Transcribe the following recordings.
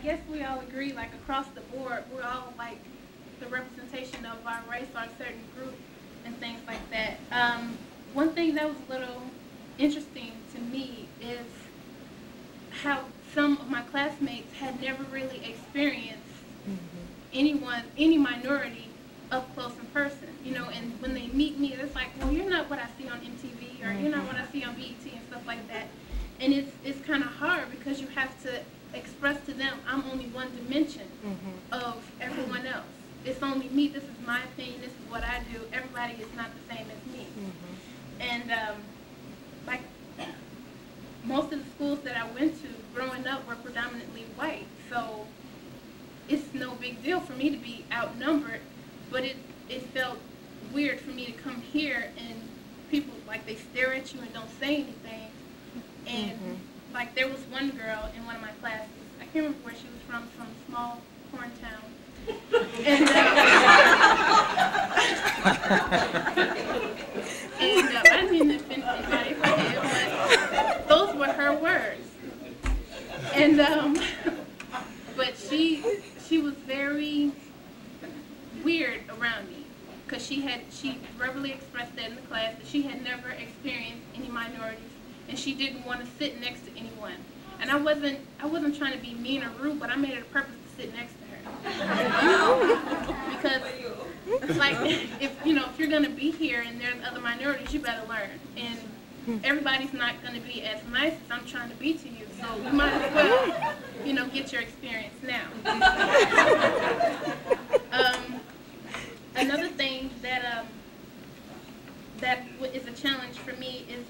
guess we all agree, like across the board, we're all like the representation of our race or a certain group and things like that. One thing that was a little interesting to me is how some of my classmates had never really experienced any minority up close in person, you know, and when they meet me, it's like, well, you're not what I see on MTV, or you're not what I see on BET and stuff like that. And it's kind of hard because you have to express to them, I'm only one dimension of everyone else. It's only me, this is my opinion, this is what I do. Everybody is not the same as me. And like most of the schools that I went to growing up were predominantly white, so it's no big deal for me to be outnumbered, but it felt weird for me to come here and people, like, they stare at you and don't say anything. And like there was one girl in one of my classes, I can't remember where she was from a small corn town. And, I didn't mean to offend anybody if I did, but those were her words. And but she was very weird around me because she verbally expressed that in the class that she had never experienced any minorities, and she didn't want to sit next to anyone. And I wasn't trying to be mean or rude, but I made it a purpose to sit next to her. Because it's like, if you're going to be here and there's other minorities, you better learn. And everybody's not going to be as nice as I'm trying to be to you, so you might as well, get your experience now. Another thing that is a challenge for me is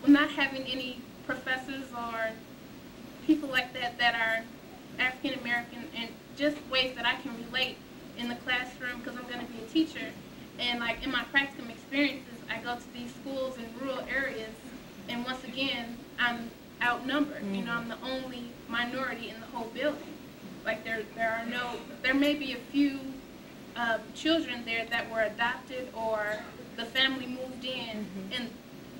not having any professors or people like that that are African American, and just ways that I can relate in the classroom because I'm going to be a teacher. And like in my practicum experiences, I go to these schools in rural areas, and once again, I'm outnumbered. I'm the only minority in the whole building. Like there may be a few children there that were adopted or the family moved in, and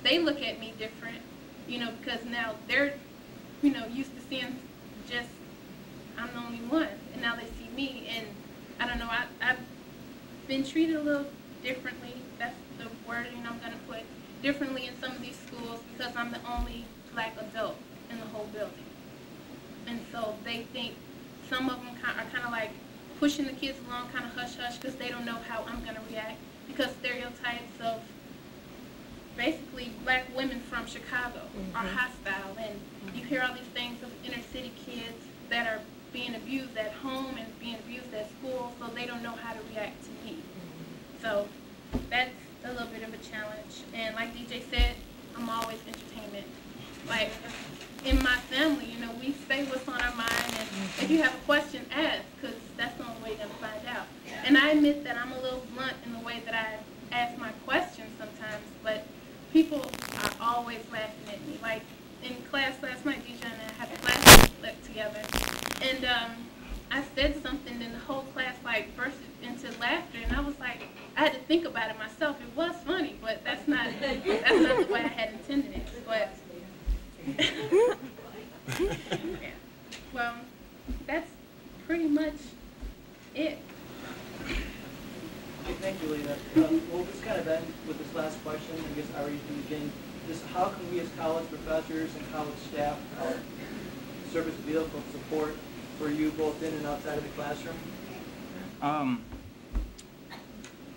they look at me different, because now they're, used to seeing just, I'm the only one, and now they see me, and I don't know, I've been treated a little differently, that's the wording I'm going to put, differently in some of these schools because I'm the only black adult in the whole building. And so they think, some of them are kind of like pushing the kids along, kind of hush-hush, because they don't know how I'm going to react, because stereotypes of basically black women from Chicago are hostile, and you hear all these things of inner city kids that are being abused at home and being abused at school, so they don't know how to react to me. So that's a little bit of a challenge. And like DJ said, I'm always entertainment. Like in my family, we say what's on our mind, and if you have a question, ask, because that's the only way you're going to find out. And I admit that I'm a little blunt in the way that I ask my questions sometimes, but people are always laughing at me. Like in class last night, DJ and I had a class together, and I said something, and the whole class like burst into laughter, and I was like, I had to think about it myself. It was funny, but that's not the way I had intended it. But yeah. Well, that's pretty much it. Okay, thank you, Lena. We'll just kind of end with this last question. I guess I already from the beginning. Just how can we as college professors and college staff serve as a vehicle of support for you both in and outside of the classroom?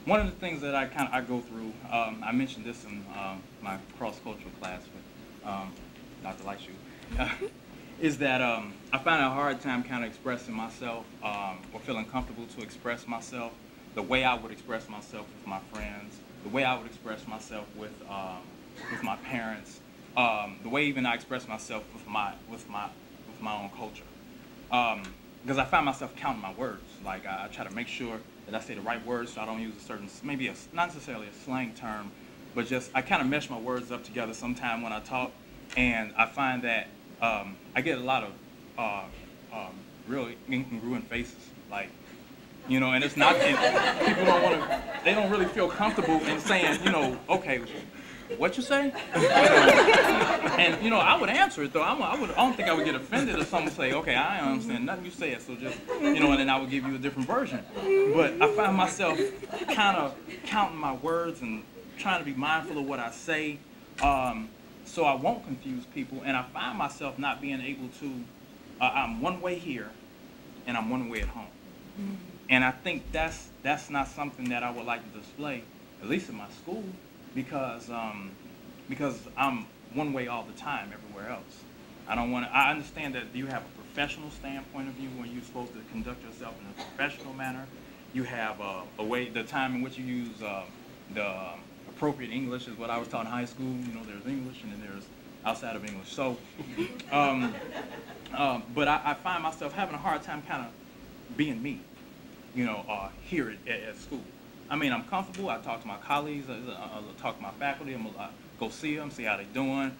One of the things that I go through, I mentioned this in my cross-cultural class with Dr. Lightshoe, is that I find a hard time kind of expressing myself or feeling comfortable to express myself the way I would express myself with my friends, the way I would express myself with my parents, the way even I express myself with my own culture. Because I find myself counting my words. Like I try to make sure that I say the right words, so I don't use a certain, maybe not necessarily a slang term, but just I kind of mesh my words up together sometime when I talk, and I find that I get a lot of really incongruent faces, like, and it's not, and people don't want to, they don't really feel comfortable in saying, okay, what you say? And you know, I would answer it though. I don't think I would get offended if someone say, okay, I don't understand nothing you said, so just, you know, and then I would give you a different version. But I find myself kind of counting my words and trying to be mindful of what I say, so I won't confuse people. And I find myself not being able to. I'm one way here, and I'm one way at home. And I think that's not something that I would like to display, at least in my school, because I'm one way all the time everywhere else. I don't want to. I understand that you have a professional standpoint of view when you're supposed to conduct yourself in a professional manner. You have a way, the time in which you use the appropriate English is what I was taught in high school. You know, there's English and then there's outside of English. So, but I find myself having a hard time kind of being me, you know, here at school. I mean, I'm comfortable. I talk to my colleagues. I talk to my faculty. I'm gonna go see them, see how they're doing,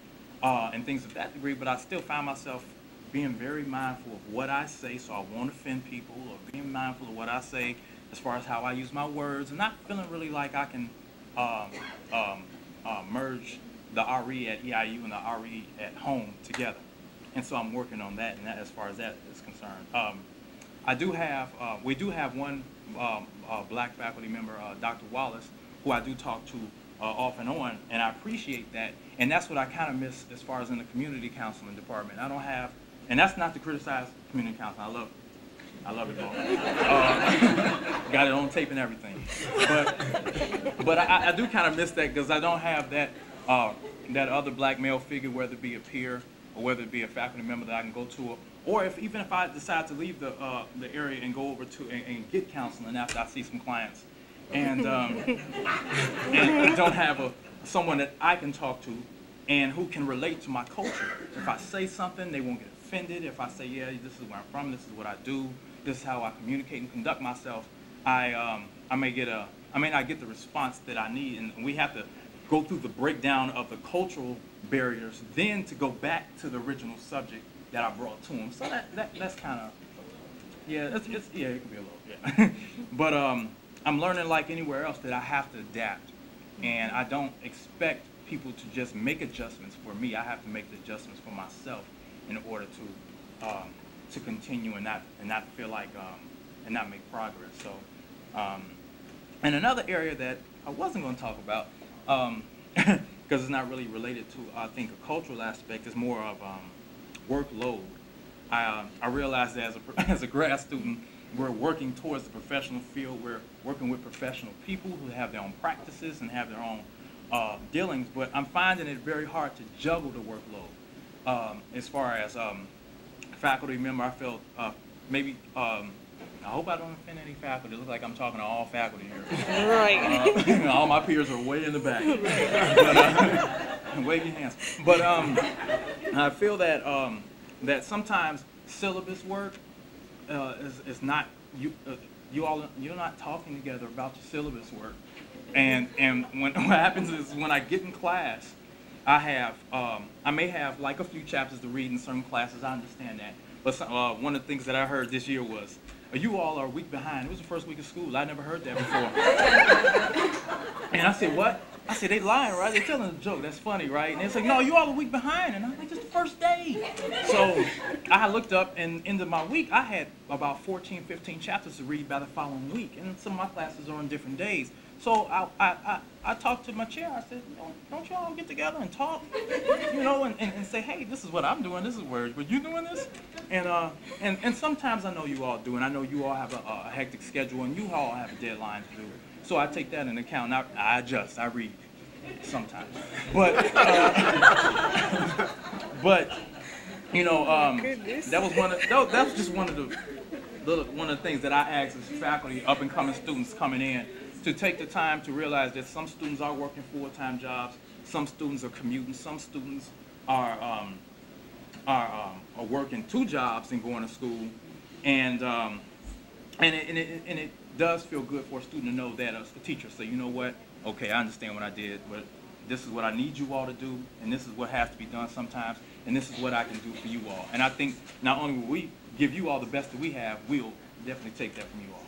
and things of that degree. But I still find myself being very mindful of what I say, so I won't offend people, or being mindful of what I say as far as how I use my words, and not feeling really like I can merge the RE at EIU and the RE at home together. And so I'm working on that, and that, as far as that is concerned. We do have one black faculty member, Dr. Wallace, who I do talk to off and on, and I appreciate that. And that's what I kind of miss as far as in the community counseling department. I don't have, and that's not to criticize community counseling. I love it all. Got it on tape and everything. But I do kind of miss that, because I don't have that that other black male figure, whether it be a peer or whether it be a faculty member that I can go to, or even if I decide to leave the area and go over to and get counseling after I see some clients, and don't have someone that I can talk to and who can relate to my culture. If I say something, they won't get offended. If I say, yeah, this is where I'm from, this is what I do, this is how I communicate and conduct myself, I may not get the response that I need, and we have to go through the breakdown of the cultural barriers, then to go back to the original subject that I brought to them. So that's kind of, yeah, it could be a little, yeah. But I'm learning, like anywhere else, that I have to adapt, and I don't expect people to just make adjustments for me. I have to make the adjustments for myself in order to continue and not feel like and not make progress. So, and another area that I wasn't going to talk about, because it's not really related to, I think, a cultural aspect, is more of workload. I realized that as a grad student, we're working towards the professional field. We're working with professional people who have their own practices and have their own dealings, but I'm finding it very hard to juggle the workload. As far as faculty member, I felt maybe, I hope I don't offend any faculty. It looks like I'm talking to all faculty here. Right. All my peers are way in the back. But, wave your hands. But I feel that that sometimes syllabus work is not, you're not talking together about your syllabus work. And what happens is, when I get in class, I may have like a few chapters to read in certain classes. I understand that. But one of the things that I heard this year was, you all are a week behind. It was the first week of school. I never heard that before. And I said, what? I said, they lying, right? They're telling a joke. That's funny, right? And they said, no, you all are a week behind. And I'm like, it's the first day. So I looked up, and into my week, I had about 14, 15 chapters to read by the following week. And some of my classes are on different days. So I talked to my chair. I said, don't you all get together and talk, you know, and say, hey, this is what I'm doing. This is where you doing this? And sometimes I know you all do, and I know you all have a hectic schedule, and you all have a deadline to do. So I take that into account. Now I adjust. I read sometimes, but you know, that was just one of the things that I asked as faculty, up and coming students coming in, to take the time to realize that some students are working full-time jobs, some students are commuting, some students are working 2 jobs and going to school, and it does feel good for a student to know that a teacher say, you know what, okay, I understand what I did, but this is what I need you all to do, and this is what has to be done sometimes, and this is what I can do for you all. And I think not only will we give you all the best that we have, we'll definitely take that from you all.